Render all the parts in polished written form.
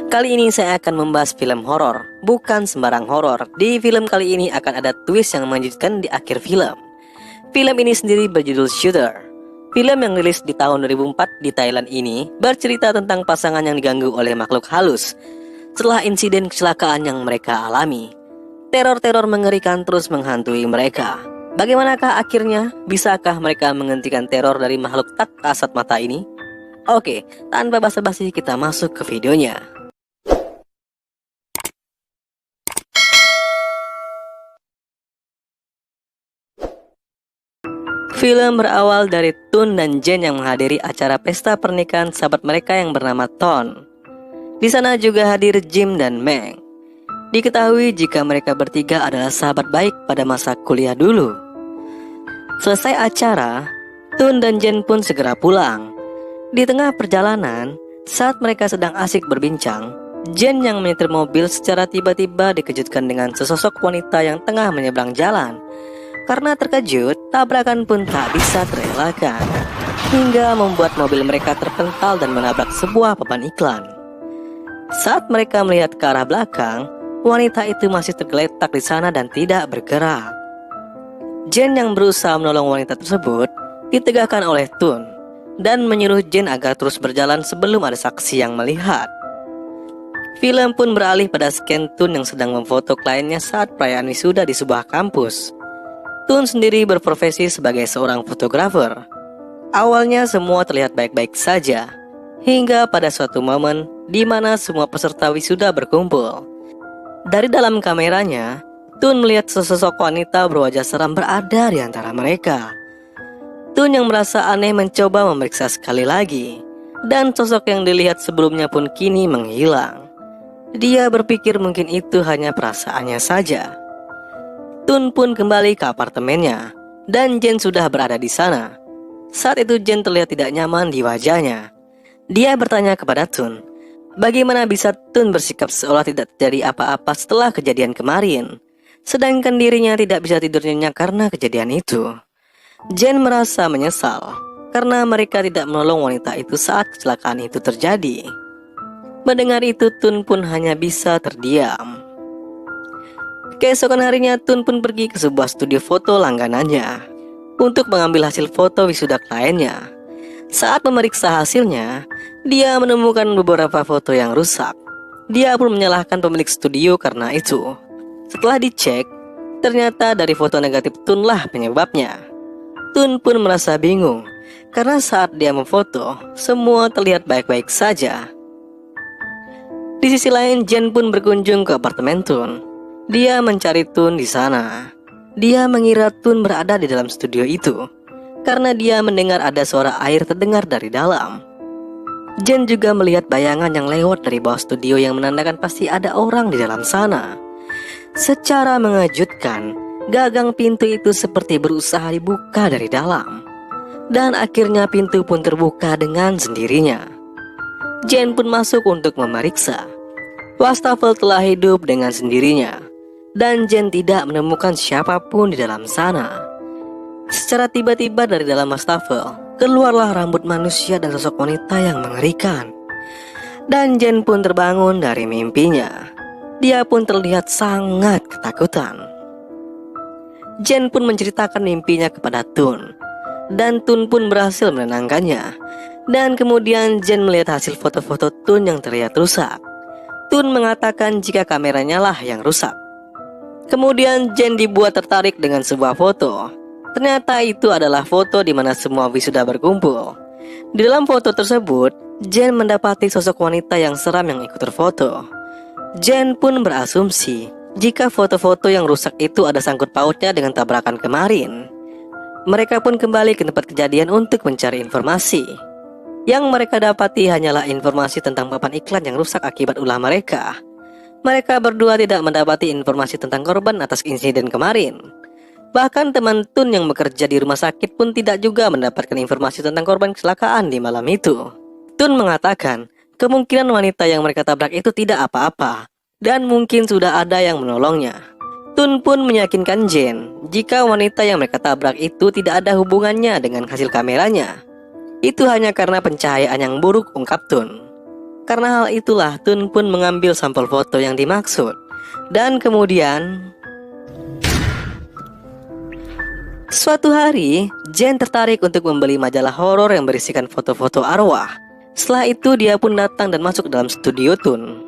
Kali ini saya akan membahas film horor, bukan sembarang horor. Di film kali ini akan ada twist yang mengejutkan di akhir film. Film ini sendiri berjudul Shooter. Film yang rilis di tahun 2004 di Thailand ini bercerita tentang pasangan yang diganggu oleh makhluk halus setelah insiden kecelakaan yang mereka alami. Teror-teror mengerikan terus menghantui mereka. Bagaimanakah akhirnya? Bisakah mereka menghentikan teror dari makhluk tak kasat mata ini? Oke, tanpa basa-basi kita masuk ke videonya. Film berawal dari Tun dan Jen yang menghadiri acara pesta pernikahan sahabat mereka yang bernama Ton. Di sana juga hadir Jim dan Meng. Diketahui jika mereka bertiga adalah sahabat baik pada masa kuliah dulu. Selesai acara, Tun dan Jen pun segera pulang. Di tengah perjalanan, saat mereka sedang asik berbincang, Jen yang menyetir mobil secara tiba-tiba dikejutkan dengan sesosok wanita yang tengah menyeberang jalan. Karena terkejut, tabrakan pun tak bisa terelakkan, hingga membuat mobil mereka terpental dan menabrak sebuah papan iklan. Saat mereka melihat ke arah belakang, wanita itu masih tergeletak di sana dan tidak bergerak. Jen yang berusaha menolong wanita tersebut ditegakkan oleh Tun dan menyuruh Jen agar terus berjalan sebelum ada saksi yang melihat. Film pun beralih pada scan Tun yang sedang memfoto kliennya saat perayaan wisuda di sebuah kampus. Tun sendiri berprofesi sebagai seorang fotografer. Awalnya semua terlihat baik-baik saja, hingga pada suatu momen di mana semua peserta wisuda berkumpul. Dari dalam kameranya, Tun melihat sesosok wanita berwajah seram berada di antara mereka. Tun yang merasa aneh mencoba memeriksa sekali lagi, dan sosok yang dilihat sebelumnya pun kini menghilang. Dia berpikir mungkin itu hanya perasaannya saja. Tun pun kembali ke apartemennya, dan Jen sudah berada di sana. Saat itu Jen terlihat tidak nyaman di wajahnya. Dia bertanya kepada Tun, bagaimana bisa Tun bersikap seolah tidak terjadi apa-apa setelah kejadian kemarin, sedangkan dirinya tidak bisa tidur nyenyak karena kejadian itu. Jen merasa menyesal, karena mereka tidak menolong wanita itu saat kecelakaan itu terjadi. Mendengar itu Tun pun hanya bisa terdiam. Keesokan harinya Tun pun pergi ke sebuah studio foto langganannya untuk mengambil hasil foto wisuda kliennya. Saat memeriksa hasilnya, dia menemukan beberapa foto yang rusak. Dia pun menyalahkan pemilik studio karena itu. Setelah dicek, ternyata dari foto negatif Tun lah penyebabnya. Tun pun merasa bingung karena saat dia memfoto, semua terlihat baik-baik saja. Di sisi lain, Jen pun berkunjung ke apartemen Tun. Dia mencari Tun di sana. Dia mengira Tun berada di dalam studio itu karena dia mendengar ada suara air terdengar dari dalam. Jen juga melihat bayangan yang lewat dari bawah studio yang menandakan pasti ada orang di dalam sana. Secara mengejutkan, gagang pintu itu seperti berusaha dibuka dari dalam. Dan akhirnya pintu pun terbuka dengan sendirinya. Jen pun masuk untuk memeriksa. Wastafel telah hidup dengan sendirinya, dan Jen tidak menemukan siapapun di dalam sana. Secara tiba-tiba dari dalam wastafel keluarlah rambut manusia dan sosok wanita yang mengerikan. Dan Jen pun terbangun dari mimpinya. Dia pun terlihat sangat ketakutan. Jen pun menceritakan mimpinya kepada Tun, dan Tun pun berhasil menenangkannya. Dan kemudian Jen melihat hasil foto-foto Tun yang terlihat rusak. Tun mengatakan jika kameranya lah yang rusak. Kemudian Jen dibuat tertarik dengan sebuah foto. Ternyata itu adalah foto di mana semua wisuda berkumpul. Di dalam foto tersebut, Jen mendapati sosok wanita yang seram yang ikut terfoto. Jen pun berasumsi jika foto-foto yang rusak itu ada sangkut pautnya dengan tabrakan kemarin. Mereka pun kembali ke tempat kejadian untuk mencari informasi. Yang mereka dapati hanyalah informasi tentang papan iklan yang rusak akibat ulah mereka. Mereka berdua tidak mendapati informasi tentang korban atas insiden kemarin. Bahkan teman Tun yang bekerja di rumah sakit pun tidak juga mendapatkan informasi tentang korban kecelakaan di malam itu. Tun mengatakan, kemungkinan wanita yang mereka tabrak itu tidak apa-apa, dan mungkin sudah ada yang menolongnya. Tun pun meyakinkan Jen, jika wanita yang mereka tabrak itu tidak ada hubungannya dengan hasil kameranya. Itu hanya karena pencahayaan yang buruk, ungkap Tun. Karena hal itulah Tun pun mengambil sampel foto yang dimaksud. Dan kemudian suatu hari, Jen tertarik untuk membeli majalah horor yang berisikan foto-foto arwah. Setelah itu dia pun datang dan masuk dalam studio Tun.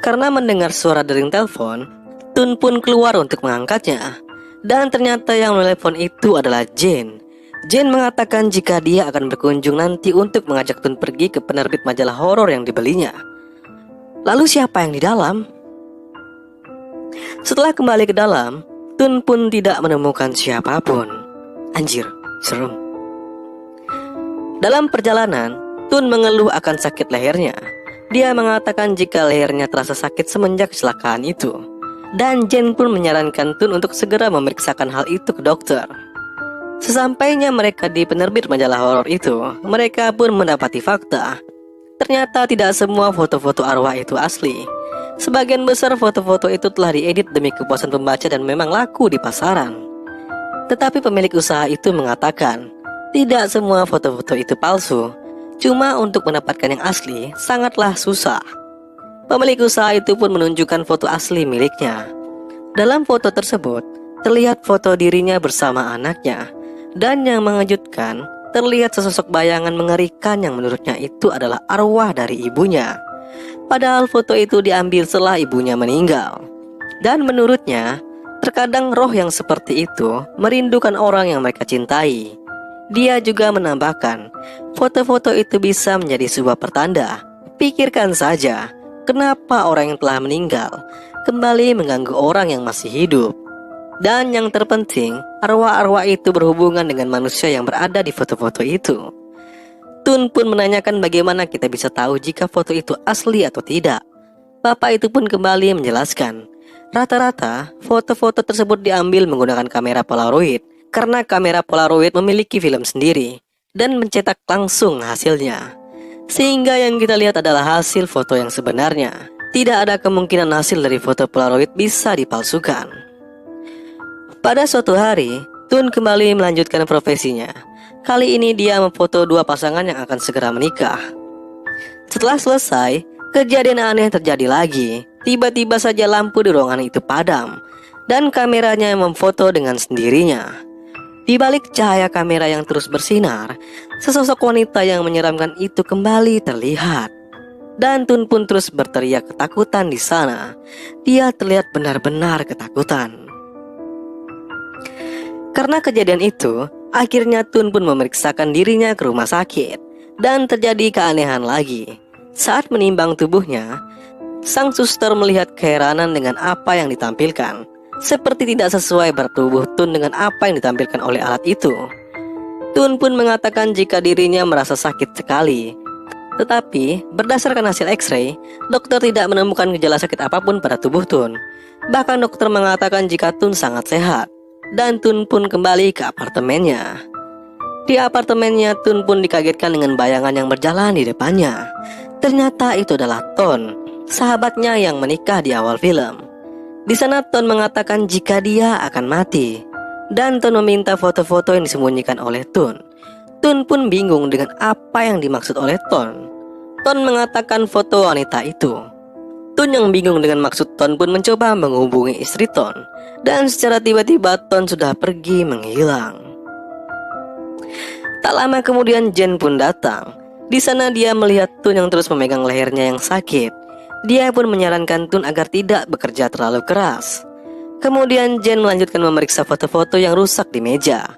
Karena mendengar suara dering telepon, Tun pun keluar untuk mengangkatnya. Dan ternyata yang menelepon itu adalah Jen. Jen mengatakan jika dia akan berkunjung nanti untuk mengajak Tun pergi ke penerbit majalah horor yang dibelinya. Lalu siapa yang di dalam? Setelah kembali ke dalam, Tun pun tidak menemukan siapapun. Anjir, serem. Dalam perjalanan, Tun mengeluh akan sakit lehernya. Dia mengatakan jika lehernya terasa sakit semenjak kecelakaan itu. Dan Jen pun menyarankan Tun untuk segera memeriksakan hal itu ke dokter. Sesampainya mereka di penerbit majalah horor itu, mereka pun mendapati fakta. Ternyata tidak semua foto-foto arwah itu asli. Sebagian besar foto-foto itu telah diedit demi kepuasan pembaca dan memang laku di pasaran. Tetapi pemilik usaha itu mengatakan, tidak semua foto-foto itu palsu. Cuma untuk mendapatkan yang asli sangatlah susah. Pemilik usaha itu pun menunjukkan foto asli miliknya. Dalam foto tersebut, terlihat foto dirinya bersama anaknya. Dan yang mengejutkan, terlihat sesosok bayangan mengerikan yang menurutnya itu adalah arwah dari ibunya. Padahal foto itu diambil setelah ibunya meninggal. Dan menurutnya, terkadang roh yang seperti itu merindukan orang yang mereka cintai. Dia juga menambahkan, foto-foto itu bisa menjadi sebuah pertanda. Pikirkan saja, kenapa orang yang telah meninggal kembali mengganggu orang yang masih hidup. Dan yang terpenting, arwah-arwah itu berhubungan dengan manusia yang berada di foto-foto itu. Tun pun menanyakan bagaimana kita bisa tahu jika foto itu asli atau tidak. Bapak itu pun kembali menjelaskan, rata-rata foto-foto tersebut diambil menggunakan kamera Polaroid, karena kamera Polaroid memiliki film sendiri dan mencetak langsung hasilnya. Sehingga yang kita lihat adalah hasil foto yang sebenarnya. Tidak ada kemungkinan hasil dari foto Polaroid bisa dipalsukan. Pada suatu hari, Tun kembali melanjutkan profesinya. Kali ini dia memfoto dua pasangan yang akan segera menikah. Setelah selesai, kejadian aneh terjadi lagi. Tiba-tiba saja lampu di ruangan itu padam, dan kameranya yang memfoto dengan sendirinya. Di balik cahaya kamera yang terus bersinar, sesosok wanita yang menyeramkan itu kembali terlihat. Dan Tun pun terus berteriak ketakutan di sana. Dia terlihat benar-benar ketakutan. Karena kejadian itu, akhirnya Tun pun memeriksakan dirinya ke rumah sakit. Dan terjadi keanehan lagi. Saat menimbang tubuhnya, sang suster melihat keheranan dengan apa yang ditampilkan. Seperti tidak sesuai berat tubuh Tun dengan apa yang ditampilkan oleh alat itu. Tun pun mengatakan jika dirinya merasa sakit sekali. Tetapi, berdasarkan hasil X-ray, dokter tidak menemukan gejala sakit apapun pada tubuh Tun. Bahkan dokter mengatakan jika Tun sangat sehat. Dan Tun pun kembali ke apartemennya. Di apartemennya, Tun pun dikagetkan dengan bayangan yang berjalan di depannya. Ternyata itu adalah Ton, sahabatnya yang menikah di awal film. Di sana Ton mengatakan jika dia akan mati. Dan Ton meminta foto-foto yang disembunyikan oleh Tun. Tun pun bingung dengan apa yang dimaksud oleh Ton. Ton mengatakan foto wanita itu. Tun yang bingung dengan maksud Ton pun mencoba menghubungi istri Ton. Dan secara tiba-tiba Ton sudah pergi menghilang. Tak lama kemudian Jen pun datang. Di sana dia melihat Tun yang terus memegang lehernya yang sakit. Dia pun menyarankan Tun agar tidak bekerja terlalu keras. Kemudian Jen melanjutkan memeriksa foto-foto yang rusak di meja.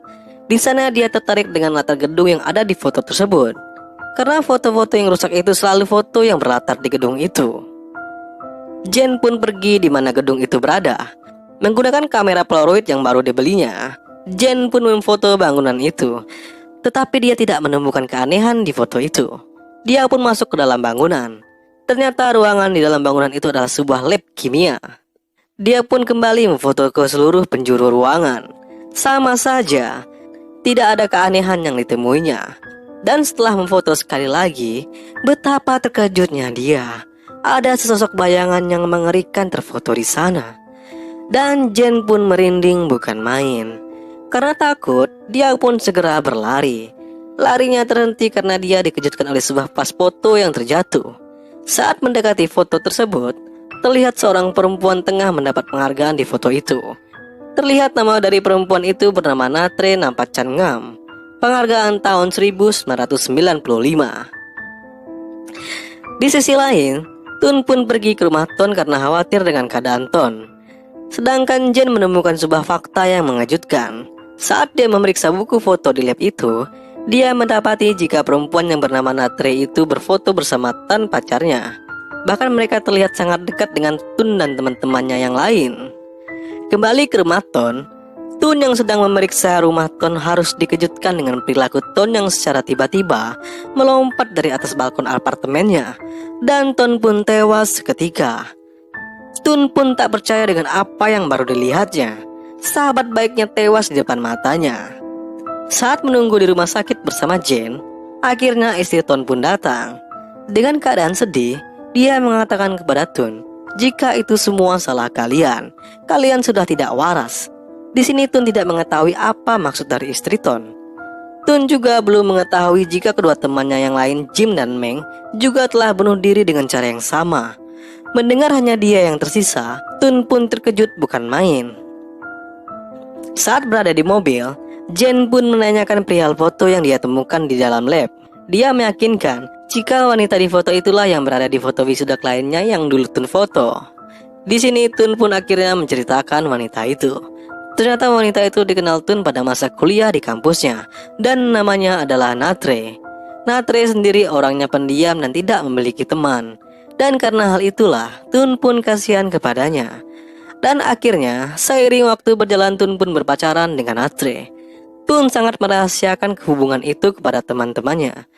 Di sana dia tertarik dengan latar gedung yang ada di foto tersebut. Karena foto-foto yang rusak itu selalu foto yang berlatar di gedung itu. Jen pun pergi di mana gedung itu berada. Menggunakan kamera Polaroid yang baru dibelinya, Jen pun memfoto bangunan itu. Tetapi dia tidak menemukan keanehan di foto itu. Dia pun masuk ke dalam bangunan. Ternyata ruangan di dalam bangunan itu adalah sebuah lab kimia. Dia pun kembali memfoto ke seluruh penjuru ruangan. Sama saja, tidak ada keanehan yang ditemuinya. Dan setelah memfoto sekali lagi, betapa terkejutnya dia. Ada sesosok bayangan yang mengerikan terfoto di sana. Dan Jen pun merinding bukan main. Karena takut, dia pun segera berlari. Larinya terhenti karena dia dikejutkan oleh sebuah pas foto yang terjatuh. Saat mendekati foto tersebut, terlihat seorang perempuan tengah mendapat penghargaan di foto itu. Terlihat nama dari perempuan itu bernama Natre Nampachan Ngam. Penghargaan tahun 1995. Di sisi lain, Tun pun pergi ke rumah Ton karena khawatir dengan keadaan Ton. Sedangkan Jen menemukan sebuah fakta yang mengejutkan. Saat dia memeriksa buku foto di lab itu, dia mendapati jika perempuan yang bernama Natre itu berfoto bersama Tan pacarnya. Bahkan mereka terlihat sangat dekat dengan Tun dan teman-temannya yang lain. Kembali ke rumah Ton, Tun yang sedang memeriksa rumah Ton harus dikejutkan dengan perilaku Ton yang secara tiba-tiba melompat dari atas balkon apartemennya. Dan Ton pun tewas seketika. Tun pun tak percaya dengan apa yang baru dilihatnya. Sahabat baiknya tewas di depan matanya. Saat menunggu di rumah sakit bersama Jen, akhirnya istri Ton pun datang. Dengan keadaan sedih, dia mengatakan kepada Tun, jika itu semua salah kalian, kalian sudah tidak waras. Di sini Tun tidak mengetahui apa maksud dari istri Ton. Tun juga belum mengetahui jika kedua temannya yang lain, Jim dan Meng, juga telah bunuh diri dengan cara yang sama. Mendengar hanya dia yang tersisa, Tun pun terkejut bukan main. Saat berada di mobil, Jen pun menanyakan perihal foto yang dia temukan di dalam lab. Dia meyakinkan jika wanita di foto itulah yang berada di foto wisuda lainnya yang dulu Tun foto. Di sini Tun pun akhirnya menceritakan wanita itu. Ternyata wanita itu dikenal Tun pada masa kuliah di kampusnya, dan namanya adalah Natre. Natre sendiri orangnya pendiam dan tidak memiliki teman. Dan karena hal itulah, Tun pun kasihan kepadanya. Dan akhirnya, seiring waktu berjalan Tun pun berpacaran dengan Natre. Tun sangat merahasiakan hubungan itu kepada teman-temannya.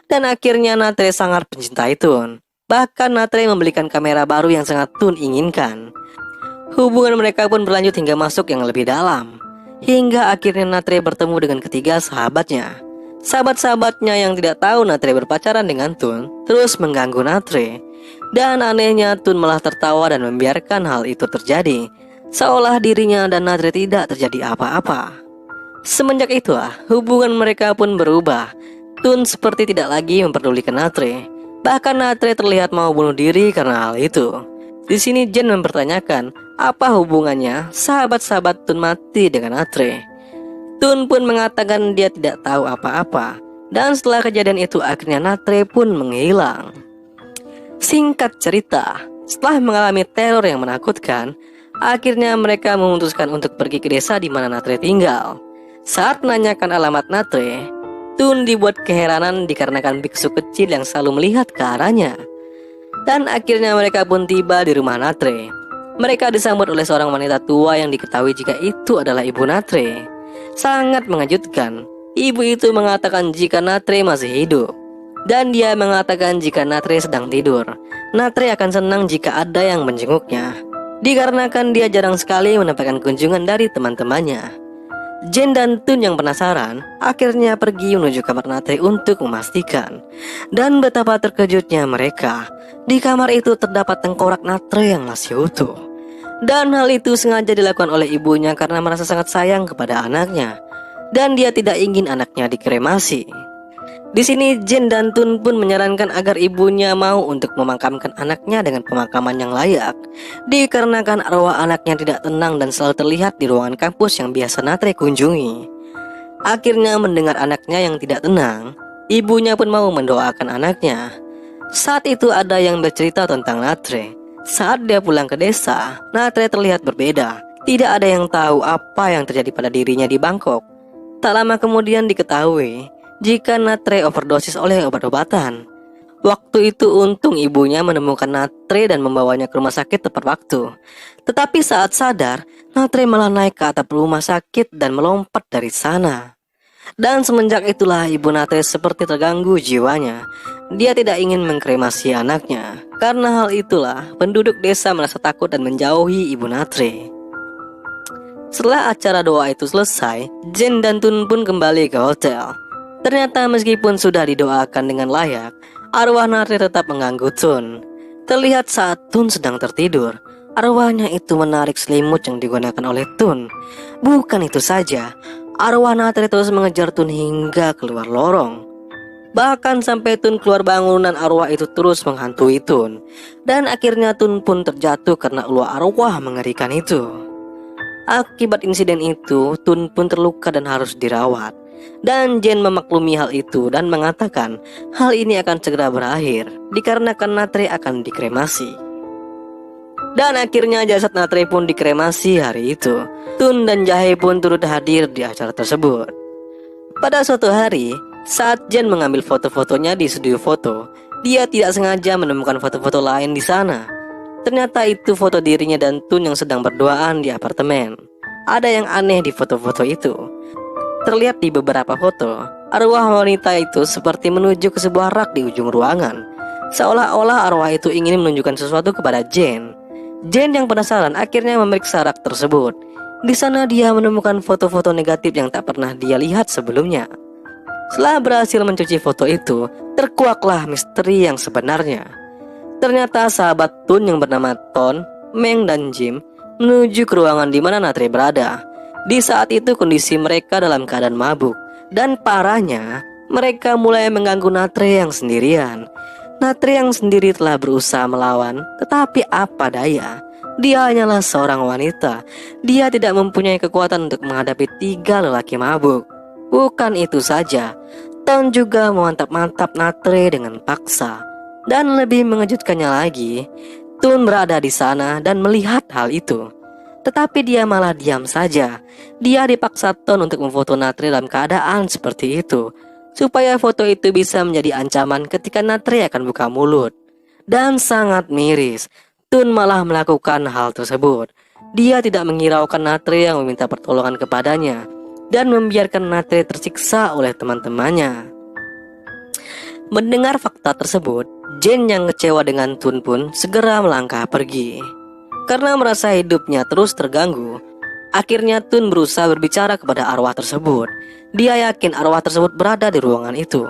Dan akhirnya Natre sangat mencintai Tun. Bahkan Natre membelikan kamera baru yang sangat Tun inginkan. Hubungan mereka pun berlanjut hingga masuk yang lebih dalam. Hingga akhirnya Natre bertemu dengan ketiga sahabatnya. Sahabat-sahabatnya yang tidak tahu Natre berpacaran dengan Tun terus mengganggu Natre. Dan anehnya Tun malah tertawa dan membiarkan hal itu terjadi, seolah dirinya dan Natre tidak terjadi apa-apa. Semenjak itulah hubungan mereka pun berubah. Tun seperti tidak lagi memperdulikan Natre. Bahkan Natre terlihat mau bunuh diri karena hal itu. Di sini Jen mempertanyakan apa hubungannya sahabat-sahabat Tun mati dengan Natre. Tun pun mengatakan dia tidak tahu apa-apa. Dan setelah kejadian itu akhirnya Natre pun menghilang. Singkat cerita, setelah mengalami teror yang menakutkan, akhirnya mereka memutuskan untuk pergi ke desa di mana Natre tinggal. Saat menanyakan alamat Natre, Tun dibuat keheranan dikarenakan biksu kecil yang selalu melihat ke arahnya. Dan akhirnya mereka pun tiba di rumah Natre. Mereka disambut oleh seorang wanita tua yang diketahui jika itu adalah ibu Natre. Sangat mengejutkan, ibu itu mengatakan jika Natre masih hidup. Dan dia mengatakan jika Natre sedang tidur, Natre akan senang jika ada yang menjenguknya. Dikarenakan dia jarang sekali mendapatkan kunjungan dari teman-temannya. Jen dan Tun yang penasaran akhirnya pergi menuju kamar Natre untuk memastikan. Dan betapa terkejutnya mereka, di kamar itu terdapat tengkorak Natre yang masih utuh. Dan hal itu sengaja dilakukan oleh ibunya karena merasa sangat sayang kepada anaknya. Dan dia tidak ingin anaknya dikremasi. Di sini Jen dan Tun pun menyarankan agar ibunya mau untuk memakamkan anaknya dengan pemakaman yang layak. Dikarenakan arwah anaknya tidak tenang dan selalu terlihat di ruangan kampus yang biasa Natre kunjungi. Akhirnya mendengar anaknya yang tidak tenang, ibunya pun mau mendoakan anaknya. Saat itu ada yang bercerita tentang Natre. Saat dia pulang ke desa, Natre terlihat berbeda. Tidak ada yang tahu apa yang terjadi pada dirinya di Bangkok. Tak lama kemudian diketahui jika Natre overdosis oleh obat-obatan. Waktu itu untung ibunya menemukan Natre dan membawanya ke rumah sakit tepat waktu. Tetapi saat sadar, Natre malah naik ke atap rumah sakit dan melompat dari sana. Dan semenjak itulah ibu Natre seperti terganggu jiwanya. Dia tidak ingin mengkremasi anaknya. Karena hal itulah penduduk desa merasa takut dan menjauhi ibu Natre. Setelah acara doa itu selesai, Jen dan Tun pun kembali ke hotel. Ternyata meskipun sudah didoakan dengan layak, arwah Natre tetap mengganggu Tun. Terlihat saat Tun sedang tertidur, arwahnya itu menarik selimut yang digunakan oleh Tun. Bukan itu saja, arwah Natre terus mengejar Tun hingga keluar lorong. Bahkan sampai Tun keluar bangunan, arwah itu terus menghantui Tun. Dan akhirnya Tun pun terjatuh karena ulah arwah mengerikan itu. Akibat insiden itu, Tun pun terluka dan harus dirawat. Dan Jen memaklumi hal itu dan mengatakan hal ini akan segera berakhir dikarenakan Natre akan dikremasi. Dan akhirnya jasad Natre pun dikremasi hari itu. Tun dan Jae pun turut hadir di acara tersebut. Pada suatu hari, saat Jen mengambil foto-fotonya di studio foto, dia tidak sengaja menemukan foto-foto lain di sana. Ternyata itu foto dirinya dan Tun yang sedang berduaan di apartemen. Ada yang aneh di foto-foto itu. Terlihat di beberapa foto, arwah wanita itu seperti menuju ke sebuah rak di ujung ruangan. Seolah-olah arwah itu ingin menunjukkan sesuatu kepada Jen. Jen yang penasaran akhirnya memeriksa rak tersebut. Di sana dia menemukan foto-foto negatif yang tak pernah dia lihat sebelumnya. Setelah berhasil mencuci foto itu, terkuaklah misteri yang sebenarnya. Ternyata sahabat Tun yang bernama Ton, Meng dan Jim menuju ke ruangan di mana Natre berada. Di saat itu kondisi mereka dalam keadaan mabuk, dan parahnya mereka mulai mengganggu Natre yang sendirian. Natre yang sendiri telah berusaha melawan, tetapi apa daya, dia hanyalah seorang wanita. Dia tidak mempunyai kekuatan untuk menghadapi 3 lelaki mabuk. Bukan itu saja, Ton juga memantap-mantap Natre dengan paksa. Dan lebih mengejutkannya lagi, Tun berada di sana dan melihat hal itu. Tetapi dia malah diam saja. Dia dipaksa Ton untuk memfoto Natre dalam keadaan seperti itu, supaya foto itu bisa menjadi ancaman ketika Natre akan buka mulut. Dan sangat miris, Tun malah melakukan hal tersebut. Dia tidak menghiraukan Natre yang meminta pertolongan kepadanya, dan membiarkan Natre tersiksa oleh teman-temannya. Mendengar fakta tersebut, Jen yang kecewa dengan Tun pun segera melangkah pergi. Karena merasa hidupnya terus terganggu, akhirnya Tun berusaha berbicara kepada arwah tersebut. Dia yakin arwah tersebut berada di ruangan itu.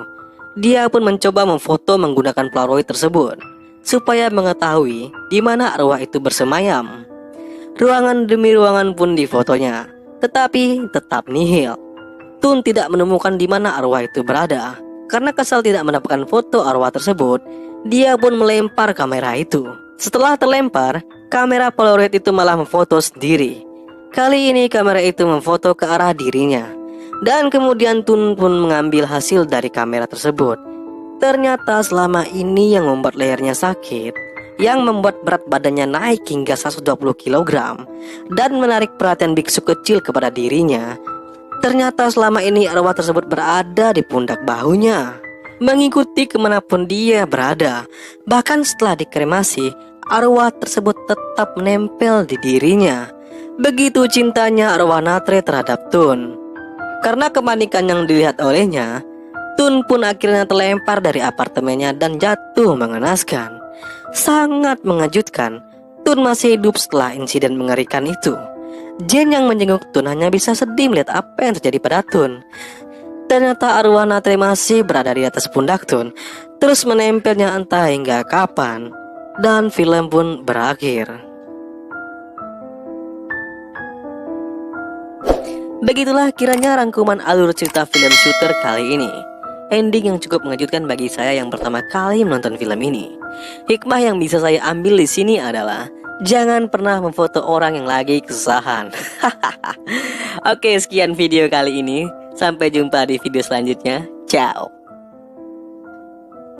Dia pun mencoba memfoto menggunakan Polaroid tersebut, supaya mengetahui di mana arwah itu bersemayam. Ruangan demi ruangan pun difotonya, tetapi tetap nihil. Tun tidak menemukan di mana arwah itu berada. Karena kesal tidak mendapatkan foto arwah tersebut, dia pun melempar kamera itu. Setelah terlempar, kamera Polaroid itu malah memfoto sendiri. Kali ini kamera itu memfoto ke arah dirinya. Dan kemudian Tun pun mengambil hasil dari kamera tersebut. Ternyata selama ini yang membuat lehernya sakit, yang membuat berat badannya naik hingga 120 kg, dan menarik perhatian biksu kecil kepada dirinya, ternyata selama ini arwah tersebut berada di pundak bahunya, mengikuti kemanapun dia berada. Bahkan setelah dikremasi, arwah tersebut tetap menempel di dirinya. Begitu cintanya arwah Natre terhadap Tun. Karena kepanikan yang dilihat olehnya, Tun pun akhirnya terlempar dari apartemennya dan jatuh mengenaskan. Sangat mengejutkan, Tun masih hidup setelah insiden mengerikan itu. Jen yang menjenguk Tun hanya bisa sedih melihat apa yang terjadi pada Tun. Ternyata arwah Natre masih berada di atas pundak Tun, terus menempelnya entah hingga kapan. Dan film pun berakhir. Begitulah kiranya rangkuman alur cerita film Shooter kali ini. Ending yang cukup mengejutkan bagi saya yang pertama kali menonton film ini. Hikmah yang bisa saya ambil di sini adalah jangan pernah memfoto orang yang lagi kesusahan. Oke, sekian video kali ini. Sampai jumpa di video selanjutnya. Ciao.